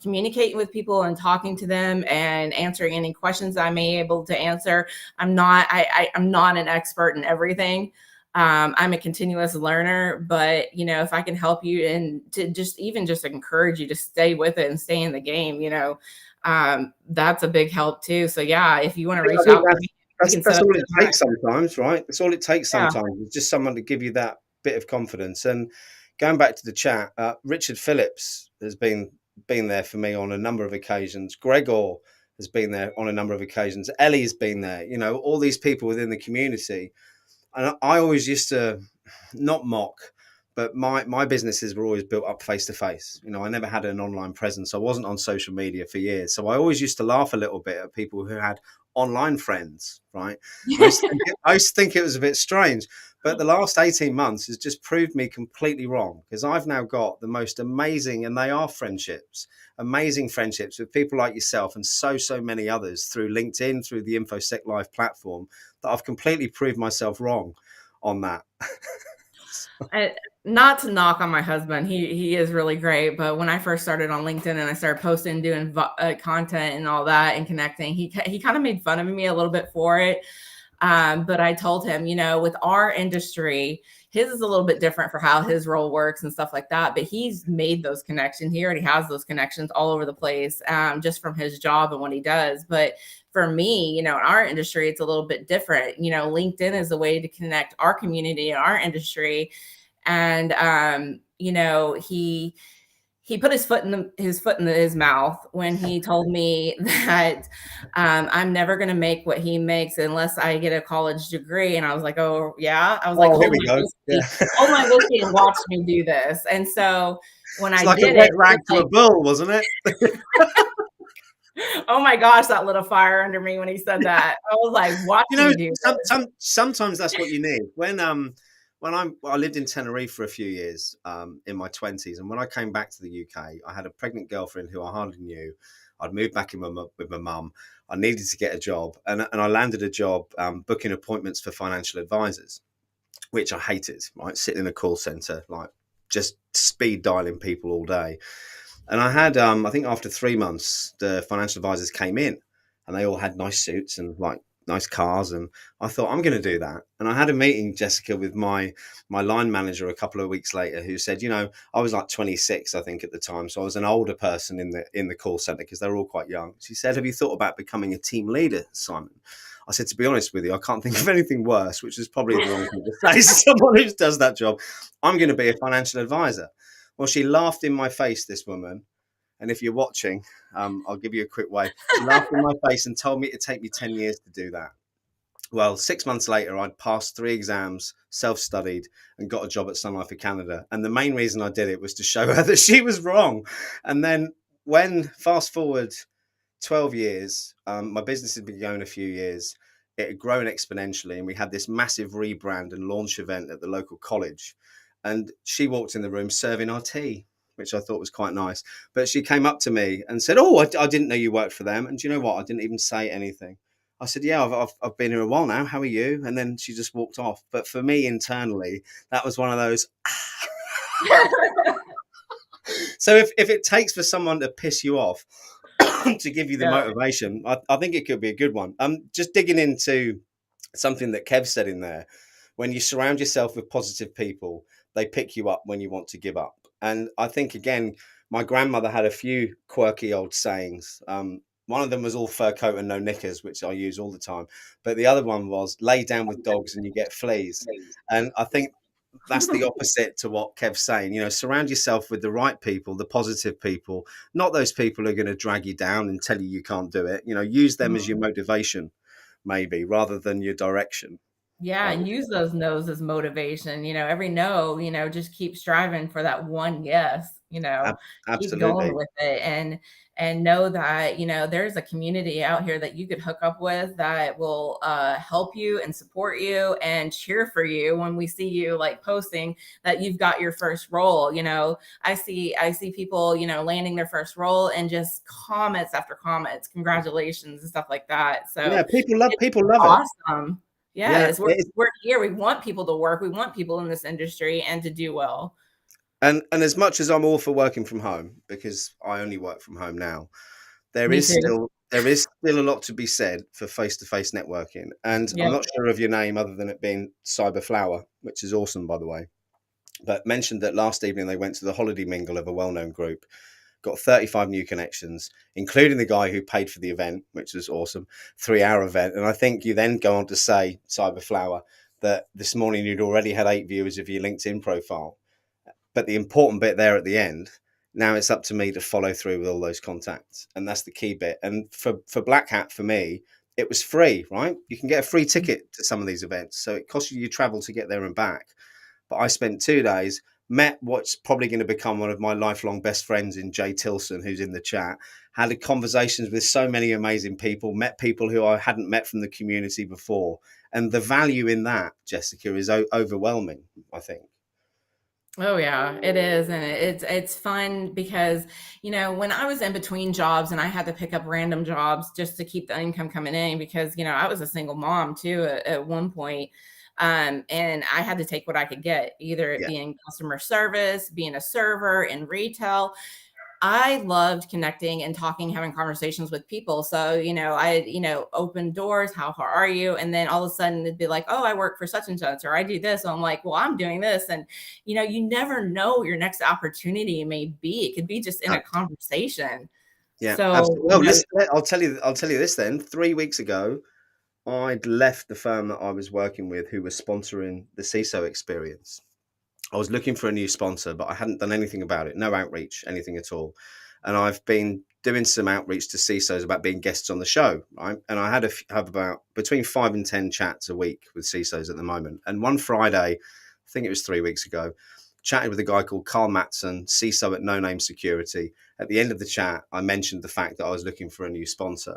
communicating with people and talking to them and answering any questions I may be able to answer. I'm not an expert in everything. I'm a continuous learner, but if I can help you and to just encourage you to stay with it and stay in the game, that's a big help too. So yeah, if you want to I reach think out to me, we that's can set that's up all it the time. takes sometimes, right? That's all it takes Yeah. sometimes. It's just someone to give you that bit of confidence. And going back to the chat, Richard Phillips has been there for me on a number of occasions. Gregor has been there on a number of occasions. Ellie's been there. All these people within the community. And I always used to not mock, but my businesses were always built up face to face. I never had an online presence. I wasn't on social media for years, so I always used to laugh a little bit at people who had online friends, right? I used to think it was a bit strange, but the last 18 months has just proved me completely wrong because I've now got the most amazing, and they are friendships, amazing friendships with people like yourself and so many others through LinkedIn, through the InfoSec Live platform, that I've completely proved myself wrong on that. I, Not to knock on my husband, he is really great. But when I first started on LinkedIn and I started posting, doing content and all that, and connecting, he kind of made fun of me a little bit for it. But I told him, with our industry, his is a little bit different for how his role works and stuff like that. But he's made those connections. He already has those connections all over the place, just from his job and what he does. But for me, in our industry, it's a little bit different. LinkedIn is a way to connect our community and our industry. And he put his foot in his mouth when he told me that I'm never going to make what he makes unless I get a college degree. And I was like, oh yeah. I was like, Oh, here we go. Yeah. hold my whiskey and watch me do this. And so when It's I like a did wet it, rag it's to like, a bull, wasn't it? oh my gosh, that lit a fire under me when he said that. I was like, watch You know, me do this. sometimes that's what you need. When I lived in Tenerife for a few years in my 20s, and when I came back to the UK, I had a pregnant girlfriend who I hardly knew. I'd moved back with my mum. I needed to get a job, and I landed a job booking appointments for financial advisors, which I hated. Right, sitting in a call center, like just speed dialing people all day. And I had, I think after 3 months, the financial advisors came in and they all had nice suits and like nice cars. And I thought, I'm going to do that. And I had a meeting, Jessica, with my line manager a couple of weeks later, who said, I was like 26, I think, at the time. So I was an older person in the call center because they were all quite young. She said, have you thought about becoming a team leader, Simon? I said, to be honest with you, I can't think of anything worse, which is probably the wrong thing to say to someone who does that job. I'm going to be a financial advisor. Well, she laughed in my face, this woman. And if you're watching, I'll give you a quick wave. She laughed in my face and told me it'd take me 10 years to do that. Well, 6 months later, I'd passed 3 exams, self-studied, and got a job at Sun Life of Canada. And the main reason I did it was to show her that she was wrong. And then when fast forward 12 years, my business had been going a few years. It had grown exponentially, and we had this massive rebrand and launch event at the local college. And she walked in the room serving our tea, which I thought was quite nice. But she came up to me and said, "Oh, I didn't know you worked for them." And do you know what? I didn't even say anything. I said, yeah, I've been here a while now. How are you? And then she just walked off. But for me internally, that was one of those. So if it takes for someone to piss you off to give you the Yeah. motivation, I think it could be a good one. Just digging into something that Kev said in there. When you surround yourself with positive people, they pick you up when you want to give up. And I think, again, my grandmother had a few quirky old sayings. One of them was all fur coat and no knickers, which I use all the time. But the other one was lay down with dogs and you get fleas. And I think that's the opposite to what Kev's saying. Surround yourself with the right people, the positive people, not those people who are going to drag you down and tell you can't do it. Use them as your Mhm. motivation, maybe, rather than your direction. Yeah, and use those no's as motivation. Every no, just keep striving for that one yes, keep going Absolutely. with it and know that, there's a community out here that you could hook up with that will help you and support you and cheer for you when we see you like posting that you've got your first role. I see people, landing their first role and just comments after comments, congratulations and stuff like that. Yeah, So it's people love it. awesome. Yeah, Yes, we're here. We want people to work. We want people in this industry and to do well. and as much as I'm all for working from home, because I only work from home now, there Me is too. still there is still a lot to be said for face-to-face networking. And I'm Yeah. not sure of your name other than it being Cyberflower, which is awesome, by the way. But mentioned that last evening they went to the holiday mingle of a well-known group, got 35 new connections, including the guy who paid for the event, which was awesome, 3-hour event. And I think you then go on to say, Cyberflower, that this morning you'd already had 8 viewers of your LinkedIn profile. But the important bit there at the end, now it's up to me to follow through with all those contacts. And that's the key bit. And for Black Hat, for me, it was free, right? You can get a free ticket to some of these events. So it costs you travel to get there and back. But I spent 2 days, met what's probably going to become one of my lifelong best friends in Jay Tilson, who's in the chat, had conversations with so many amazing people, met people who I hadn't met from the community before. And the value in that, Jessica, is overwhelming, I think. Oh yeah, it is, and it's fun because when I was in between jobs and I had to pick up random jobs just to keep the income coming in because I was a single mom too at one point, and I had to take what I could get, either it Yeah. being customer service, being a server in retail. I loved connecting and talking, having conversations with people. So, open doors. How are you? And then all of a sudden it'd be like, oh, I work for such and such, or I do this. So I'm like, well, I'm doing this. And, you never know what your next opportunity may be. It could be just in a conversation. Yeah, So, absolutely. Well, listen, I'll tell you this then. 3 weeks ago, I'd left the firm that I was working with who was sponsoring the CISO experience. I was looking for a new sponsor, but I hadn't done anything about it. No outreach, anything at all. And I've been doing some outreach to CISOs about being guests on the show, right? And I have about between 5 and 10 chats a week with CISOs at the moment. And one Friday, I think it was 3 weeks ago, chatted with a guy called Carl Matson, CISO at No Name Security. At the end of the chat, I mentioned the fact that I was looking for a new sponsor.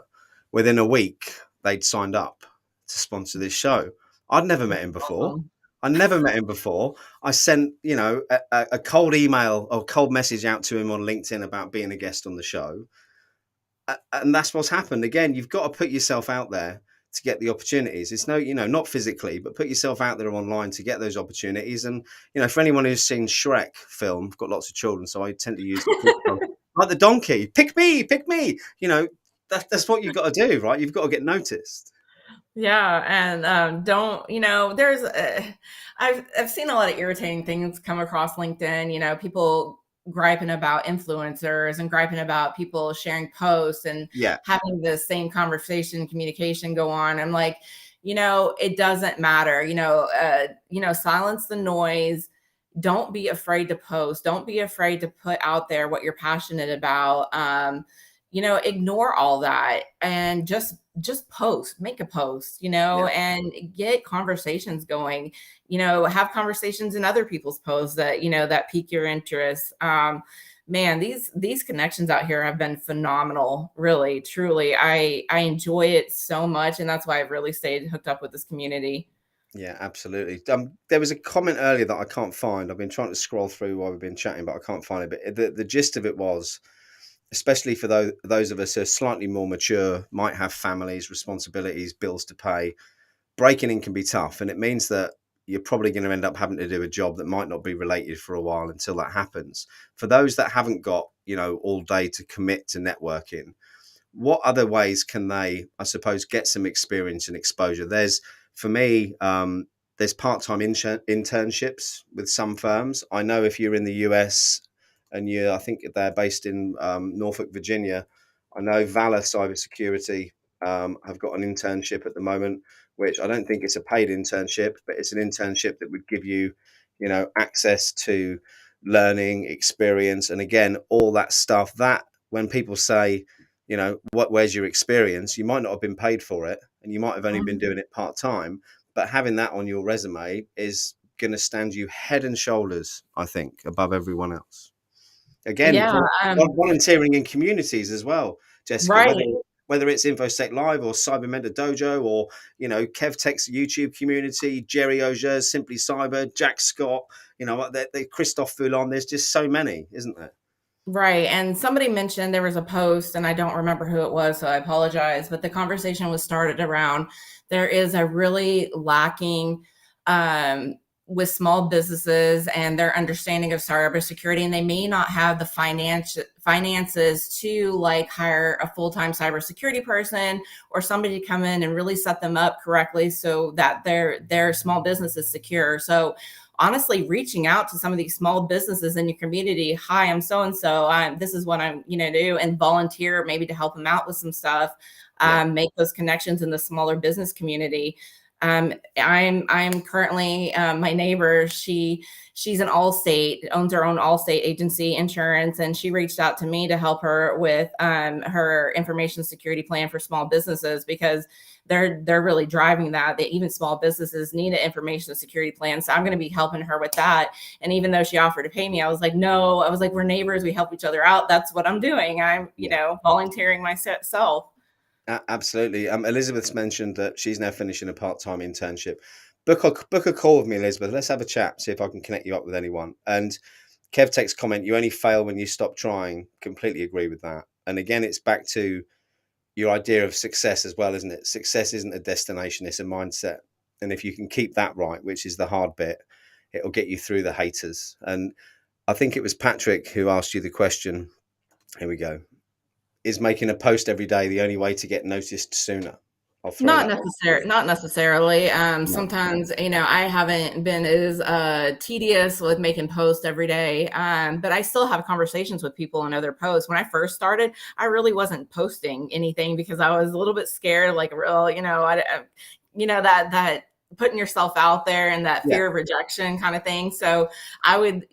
Within a week, they'd signed up to sponsor this show. I'd never met him before. awesome. I never met him before. I sent, a cold email or cold message out to him on LinkedIn about being a guest on the show. And that's what's happened. Again, you've got to put yourself out there to get the opportunities. It's not physically, but put yourself out there online to get those opportunities. And, for anyone who's seen Shrek film, I've got lots of children, so I tend to use like the donkey, pick me, pick me. That's what you've got to do, right? You've got to get noticed. Yeah, and don't there's I've seen a lot of irritating things come across LinkedIn. People griping about influencers and griping about people sharing posts and Yeah. having the same conversation, communication go on. I'm like, it doesn't matter. Silence the noise. Don't be afraid to post. Don't be afraid to put out there what you're passionate about. Ignore all that and just post, make a post, Yeah. and get conversations going, have conversations in other people's posts that, that pique your interest. Man, these connections out here have been phenomenal. Really, truly. I enjoy it so much. And that's why I've really stayed hooked up with this community. Yeah, absolutely. There was a comment earlier that I can't find. I've been trying to scroll through while we've been chatting, but I can't find it. But the gist of it was especially for those of us who are slightly more mature, might have families, responsibilities, bills to pay. Breaking in can be tough, and it means that you're probably going to end up having to do a job that might not be related for a while until that happens. For those that haven't got, all day to commit to networking, what other ways can they, I suppose, get some experience and exposure? For me, there's part-time internships with some firms. I know if you're in the US and I think they're based in Norfolk, Virginia. I know Valor Cybersecurity have got an internship at the moment, which I don't think it's a paid internship, but it's an internship that would give you, access to learning, experience, and again, all that stuff that when people say, where's your experience, you might not have been paid for it and you might have only been Mhm. doing it part-time, but having that on your resume is going to stand you head and shoulders, I think, above everyone else. Again, Yeah, volunteering in communities as well, Jessica, right. whether it's InfoSec Live or Cyber Mentor Dojo, or KevTech's YouTube community, Jerry Auger's Simply Cyber, Jack Scott, Christophe Foulon. There's just so many, isn't there? Right. And somebody mentioned there was a post, and I don't remember who it was, so I apologize. But the conversation was started around there is a really lacking um, with small businesses and their understanding of cybersecurity, and they may not have the finances to like hire a full-time cybersecurity person or somebody to come in and really set them up correctly so that their small business is secure. So honestly reaching out to some of these small businesses in your community. Hi, I'm so and so. This is what I'm do, and volunteer maybe to help them out with some stuff. Yeah. Make those connections in the smaller business community. I'm currently my neighbor. She's an Allstate, owns her own Allstate agency insurance, and she reached out to me to help her with her information security plan for small businesses because they're really driving that. That even small businesses need an information security plan. So I'm going to be helping her with that. And even though she offered to pay me, I was like, no. I was like, we're neighbors. We help each other out. That's what I'm doing. I'm volunteering myself. Absolutely. Elizabeth's mentioned that she's now finishing a part-time internship. Book a call with me, Elizabeth. Let's have a chat, see if I can connect you up with anyone. And KevTech's comment, you only fail when you stop trying. Completely agree with that. And again, it's back to your idea of success as well, isn't it? Success isn't a destination, it's a mindset. And if you can keep that right, which is the hard bit, it'll get you through the haters. And I think it was Patrick who asked you the question. Here we go. Is making a post every day the only way to get noticed sooner? I'll throw that one. Not necessarily. No. Sometimes, I haven't been as tedious with making posts every day. But I still have conversations with people in other posts. When I first started, I really wasn't posting anything because I was a little bit scared, like real, that putting yourself out there and that Yeah. fear of rejection kind of thing. So I would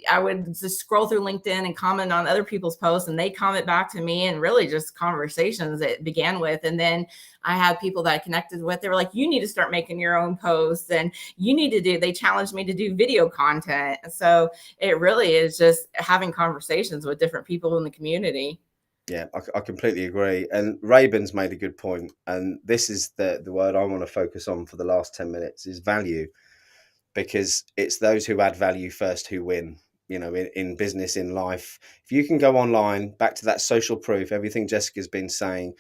just scroll through LinkedIn and comment on other people's posts, and they comment back to me, and really just conversations it began with. And then I had people that I connected with. They were like, you need to start making your own posts, and they challenged me to do video content. So it really is just having conversations with different people in the community. Yeah, I completely agree. And Rabin's made a good point. And this is the word I want to focus on for the last 10 minutes is value, because it's those who add value first who win. In business, in life, if you can go online, back to that social proof, everything Jessica's been saying,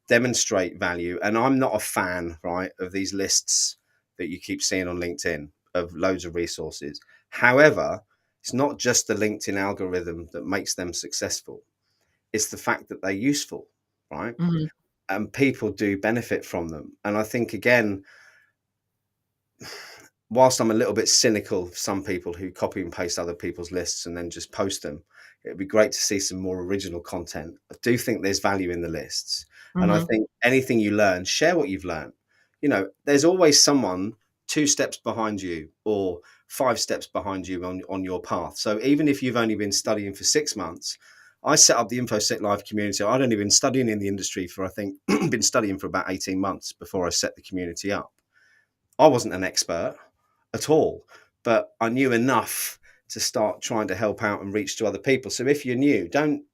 demonstrate value. And I'm not a fan, right, of these lists that you keep seeing on LinkedIn of loads of resources. However, it's not just the LinkedIn algorithm that makes them successful. It's the fact that they're useful, right? Mhm. And people do benefit from them. And I think, again, whilst I'm a little bit cynical of some people who copy and paste other people's lists and then just post them, it'd be great to see some more original content. I do think there's value in the lists. And I Mhm. think anything you learn, share what you've learned. There's always someone 2 steps behind you or 5 steps behind you on your path. So even if you've only been studying for 6 months, I set up the InfoSec Live community. I'd only been studying in the industry for, I think, been studying for about 18 months before I set the community up. I wasn't an expert at all, but I knew enough to start trying to help out and reach to other people. So if you're new, don't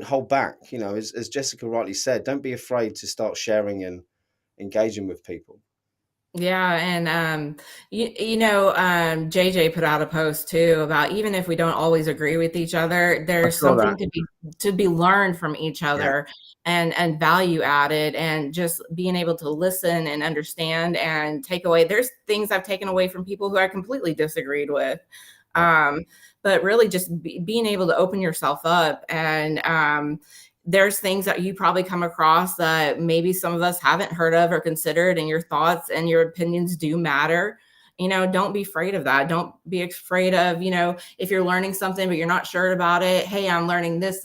hold back. As Jessica rightly said, don't be afraid to start sharing and engaging with people. Yeah, and JJ put out a post too about even if we don't always agree with each other, I there's saw something that. to be learned from each Yeah. other and value added and just being able to listen and understand and take away. There's things I've taken away from people who I completely disagreed with. Yeah. Um, but really just being able to open yourself up and there's things that you probably come across that maybe some of us haven't heard of or considered, and your thoughts and your opinions do matter. Don't be afraid of that. Don't be afraid of, if you're learning something but you're not sure about it. Hey, I'm learning this.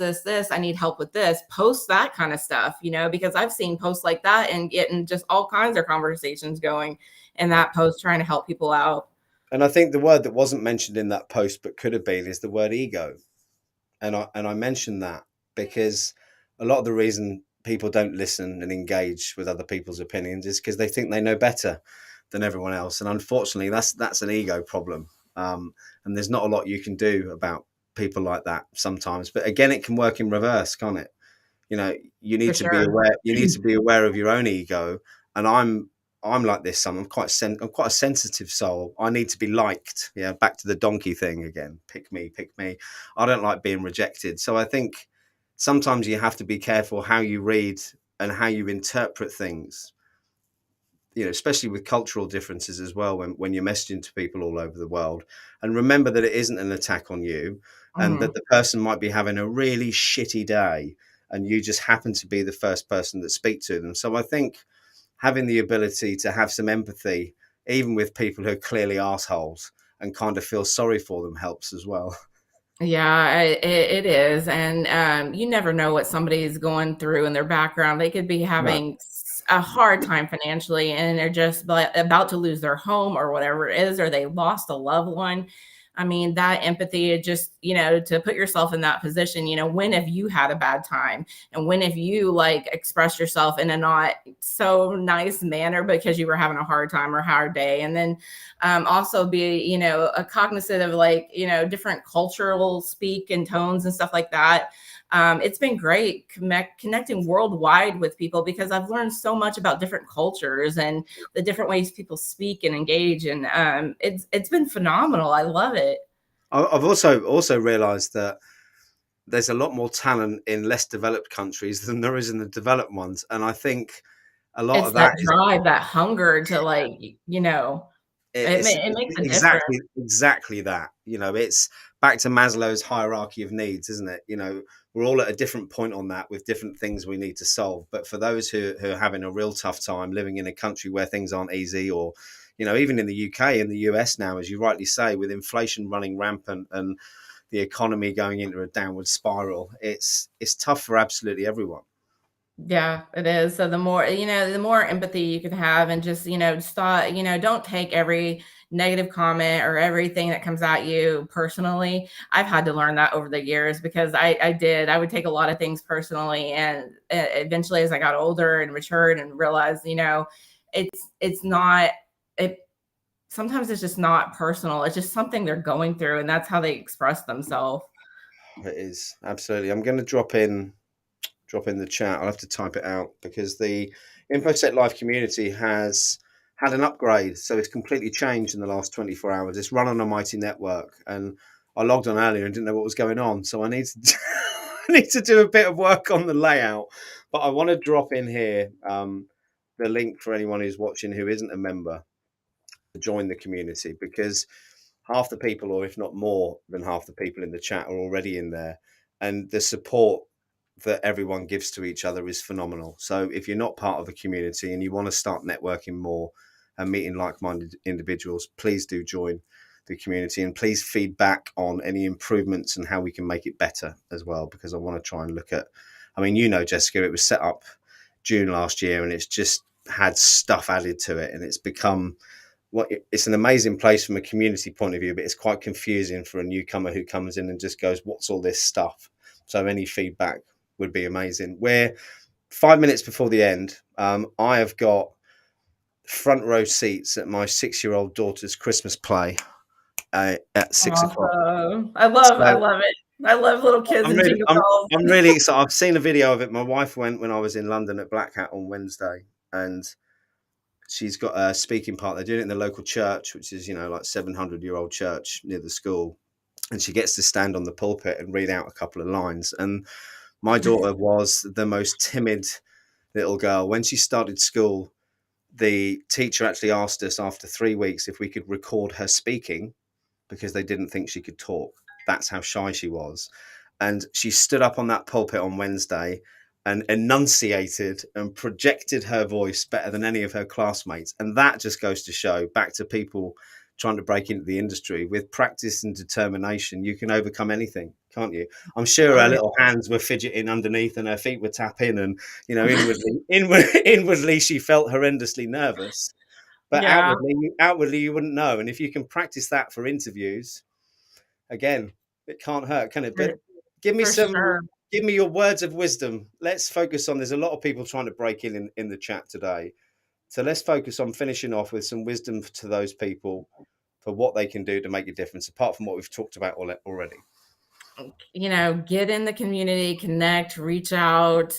I need help with this. Post that kind of stuff, because I've seen posts like that and getting just all kinds of conversations going in Yeah. that post trying to help people out. And I think the word that wasn't mentioned in that post but could have been is the word ego. And I mentioned that because a lot of the reason people don't listen and engage with other people's opinions is because they think they know better than everyone else, and unfortunately, that's an ego problem. And there's not a lot you can do about people like that sometimes. But again, it can work in reverse, can't it? You know, you For need to be sure. aware. You need to be aware of your own ego. And I'm like this. I'm quite a sensitive soul. I need to be liked. Yeah, back to the donkey thing again. Pick me, pick me. I don't like being rejected. So I think sometimes you have to be careful how you read and how you interpret things. You know, especially with cultural differences as well, when you're messaging to people all over the world. And remember that it isn't an attack on you, and that Mhm. the person might be having a really shitty day, and you just happen to be the first person that speak to them. So I think having the ability to have some empathy, even with people who are clearly assholes, and kind of feel sorry for them helps as well. Yeah, it is. And you never know what somebody's going through in their background. They could be No. having a hard time financially and they're just about to lose their home or whatever it is, or they lost a loved one. I mean, that empathy, it just, to put yourself in that position, when have you had a bad time? And when have you like expressed yourself in a not so nice manner because you were having a hard time or hard day? And then also be a cognizant of like different cultural speak and tones and stuff like that. It's been great connecting worldwide with people because I've learned so much about different cultures and the different ways people speak and engage, and it's been phenomenal. I love it. I've also realised that there's a lot more talent in less developed countries than there is in the developed ones, and I think a lot It's of that that is drive, that hunger to like, it makes it's a difference. exactly that. You know, it's back to Maslow's hierarchy of needs, isn't it? You know, we're all at a different point on that with different things we need to solve. But for those who are having a real tough time living in a country where things aren't easy, or even in the UK and the US now, as you rightly say, with inflation running rampant and the economy going into a downward spiral, it's tough for absolutely everyone. Yeah, it is. So the more empathy you can have and just, stop, don't take every negative comment or everything that comes at you personally. I've had to learn that over the years because I would take a lot of things personally. And eventually as I got older and matured and realized, it's not, it, sometimes it's just not personal. It's just something they're going through and that's how they express themselves. It is absolutely. I'm going to drop in the chat. I'll have to type it out because the InfoSec Live community has had an upgrade. So it's completely changed in the last 24 hours. It's run on a mighty network. And I logged on earlier and didn't know what was going on. So I need to, I need to do a bit of work on the layout. But I want to drop in here the link for anyone who's watching who isn't a member to join the community, because half the people, or if not more than half the people in the chat, are already in there. And the support that everyone gives to each other is phenomenal. So if you're not part of the community and you want to start networking more and meeting like-minded individuals, please do join the community, and please feedback on any improvements and how we can make it better as well, because I want to try and look at, I mean, Jessica, it was set up June last year and it's just had stuff added to it, and it's become it's an amazing place from a community point of view, but it's quite confusing for a newcomer who comes in and just goes, "What's all this stuff?" So any feedback would be amazing. We're 5 minutes before the end. I have got front row seats at my 6-year-old daughter's Christmas play at 6 o'clock. Awesome. I So love it. I love little kids I'm and really, jingle I'm, bells. I'm really excited. I've seen a video of it. My wife went when I was in London at Black Hat on Wednesday, and she's got a speaking part. They're doing it in the local church, which is, like 700-year-old church near the school. And she gets to stand on the pulpit and read out a couple of lines. And my daughter was the most timid little girl. When she started school, the teacher actually asked us after 3 weeks if we could record her speaking because they didn't think she could talk. That's how shy she was. And she stood up on that pulpit on Wednesday and enunciated and projected her voice better than any of her classmates. And that just goes to show, back to people trying to break into the industry, with practice and determination, you can overcome anything, can't you? I'm sure Oh, her yeah. little hands were fidgeting underneath and her feet were tapping, and inwardly she felt horrendously nervous. But Yeah, outwardly you wouldn't know. And if you can practice that for interviews, again, it can't hurt, can it? for, But give me for some, sure. give me your words of wisdom. Let's focus on. There's a lot of people trying to break in the chat today, so let's focus on finishing off with some wisdom to those people for what they can do to make a difference, apart from what we've talked about already. Get in the community, connect, reach out.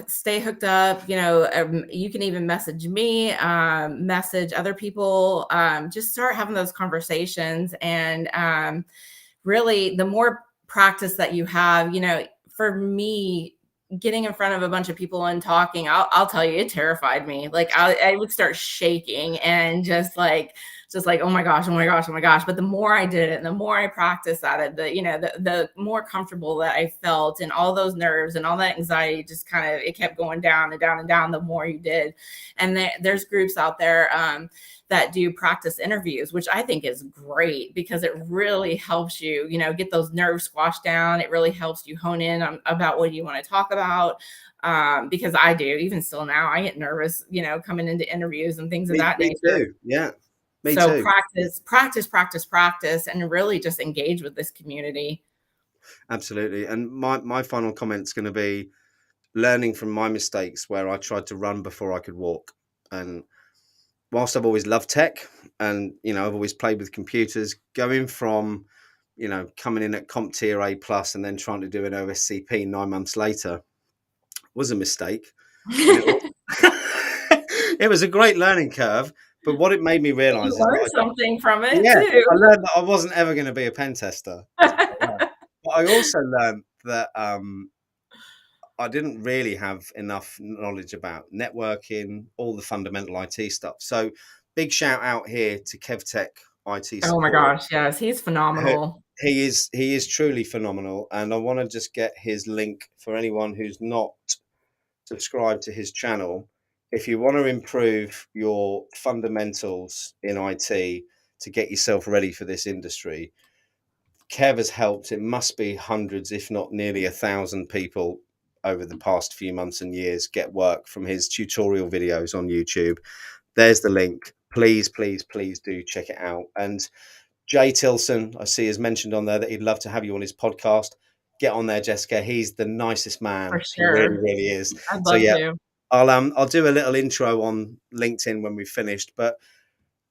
Stay hooked up. You can even message me, message other people, just start having those conversations. And really, the more practice that you have, for me, getting in front of a bunch of people and talking, I'll tell you, it terrified me. Like I would start shaking and just like, oh my gosh, oh my gosh, oh my gosh. But the more I did it and the more I practiced at it, the more comfortable that I felt, and all those nerves and all that anxiety just kind of, it kept going down and down and down the more you did. And there's groups out there that do practice interviews, which I think is great because it really helps you, get those nerves squashed down. It really helps you hone in on about what you want to talk about. Because I do, even still now, I get nervous, coming into interviews and things of that Me nature. too. Yeah, me So too. practice, practice, practice, practice, and really just engage with this community. Absolutely. And my final comment's going to be learning from my mistakes where I tried to run before I could walk. And whilst I've always loved tech and, I've always played with computers, going from, coming in at Comp Tier A plus and then trying to do an OSCP 9 months later was a mistake. And it was a great learning curve. But what it made me You realize is learn that something from it yeah, too. I learned that I wasn't ever going to be a pen tester. That's what I learned. But I also learned that I didn't really have enough knowledge about networking, all the fundamental IT stuff. So big shout out here to KevTech IT Oh my support. gosh, yes, he's phenomenal. He is truly phenomenal, and I want to just get his link for anyone who's not subscribed to his channel. If you want to improve your fundamentals in IT to get yourself ready for this industry, Kev has helped, it must be hundreds, if not nearly 1,000 people over the past few months and years get work from his tutorial videos on YouTube. There's the link. Please, please, please do check it out. And Jay Tilson, I see, has mentioned on there that he'd love to have you on his podcast. Get on there, Jessica. He's the nicest For man. He really, sure. really is. I'd So love yeah, to. I'll do a little intro on LinkedIn when we've finished. But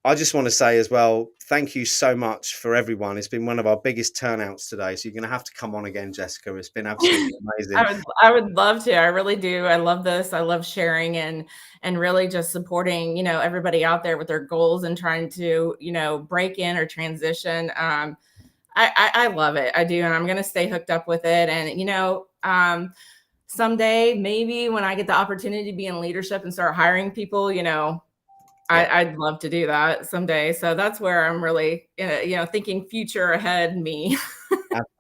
I just want to say as well, thank you so much for everyone. It's been one of our biggest turnouts today. So you're going to have to come on again, Jessica. It's been absolutely amazing. I would love to. I really do. I love this. I love sharing and really just supporting, everybody out there with their goals and trying to, break in or transition. I love it. I do. And I'm gonna stay hooked up with it. And someday maybe when I get the opportunity to be in leadership and start hiring people, Yeah. I'd love to do that someday. So that's where I'm really, thinking future ahead me.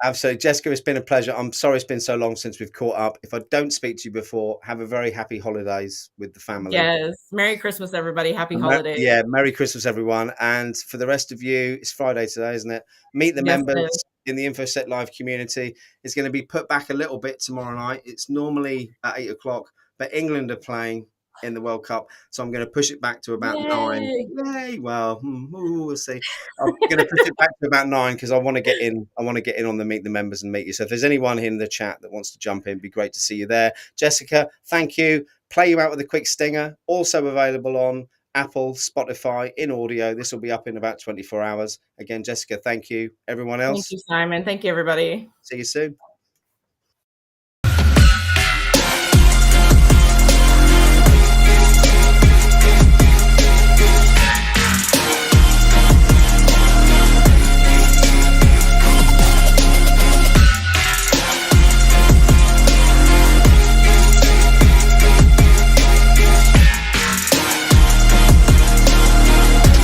Absolutely. Jessica, it's been a pleasure. I'm sorry it's been so long since we've caught up. If I don't speak to you before, have a very happy holidays with the family. Yes. Merry Christmas, everybody. Happy holidays. Yeah, Merry Christmas, everyone. And for the rest of you, it's Friday today, isn't it? Meet the Yes, it members is. in the InfoSec Live community. It's going to be put back a little bit tomorrow night. It's normally at 8 o'clock, but England are playing in the World Cup. So I'm going to push it back to about 9. Yay. Yay. Well, we'll see. I'm going to push it back to about 9 because I want to get in. I want to get in on the Meet the Members and meet you. So if there's anyone in the chat that wants to jump in, it'd be great to see you there. Jessica, thank you. Play you out with a quick stinger. Also available on Apple, Spotify, in audio. This will be up in about 24 hours. Again, Jessica, thank you. Everyone Thank else, you, Simon. Thank you, everybody. see you soon.